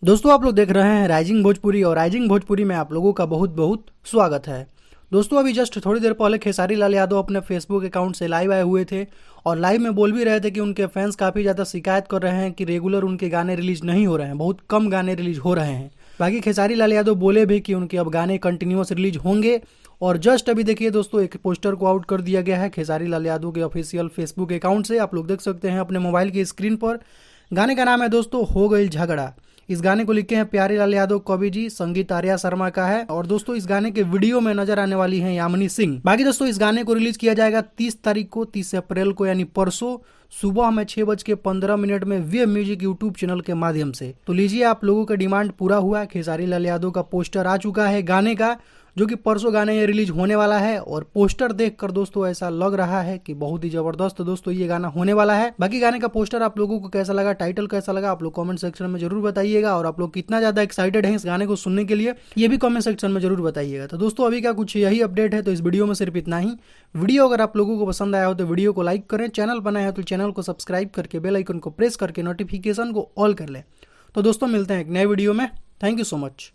दोस्तों आप लोग देख रहे हैं राइजिंग भोजपुरी और राइजिंग भोजपुरी में आप लोगों का बहुत बहुत स्वागत है। दोस्तों अभी जस्ट थोड़ी देर पहले खेसारी लाल यादव अपने फेसबुक अकाउंट से लाइव आए हुए थे और लाइव में बोल भी रहे थे कि उनके फैंस काफ़ी ज़्यादा शिकायत कर रहे हैं कि रेगुलर उनके गाने रिलीज नहीं हो रहे हैं, बहुत कम गाने रिलीज हो रहे हैं। बाकी खेसारी लाल यादव बोले भी कि उनके अब गाने कंटिन्यूस रिलीज होंगे। और जस्ट अभी देखिए दोस्तों एक पोस्टर को आउट कर दिया गया है खेसारी लाल यादव के ऑफिशियल फेसबुक अकाउंट से, आप लोग देख सकते हैं अपने मोबाइल की स्क्रीन पर। गाने का नाम है दोस्तों हो गई झगड़ा। इस गाने को लिखे हैं प्यारे लाल यादव कवि जी, संगीत आर्या शर्मा का है। और दोस्तों इस गाने के वीडियो में नजर आने वाली है यामिनी सिंह। बाकी दोस्तों इस गाने को रिलीज किया जाएगा 30 तारीख को, 30 अप्रैल को, यानी परसों सुबह में 6:15 में वे म्यूजिक यूट्यूब चैनल के माध्यम से। तो लीजिए आप लोगों का डिमांड पूरा हुआ, खेसारी लाल यादव का पोस्टर आ चुका है गाने का, जो कि परसों गाने ये रिलीज होने वाला है। और पोस्टर देखकर दोस्तों ऐसा लग रहा है कि बहुत ही जबरदस्त दोस्तों ये गाना होने वाला है। बाकी गाने का पोस्टर आप लोगों को कैसा लगा, टाइटल कैसा लगा, आप लोग कमेंट सेक्शन में जरूर बताइएगा। और आप लोग कितना ज्यादा एक्साइटेड हैं इस गाने को सुनने के लिए, ये भी कमेंट सेक्शन में जरूर बताइएगा। तो दोस्तों अभी का कुछ यही अपडेट है, तो इस वीडियो में सिर्फ इतना ही। वीडियो अगर आप लोगों को पसंद आया हो तो वीडियो को लाइक करें, चैनल बनाया है तो चैनल को सब्सक्राइब करके बेल आइकन को प्रेस करके नोटिफिकेशन को ऑल कर लें। तो दोस्तों मिलते हैं एक नए वीडियो में। Thank you so much.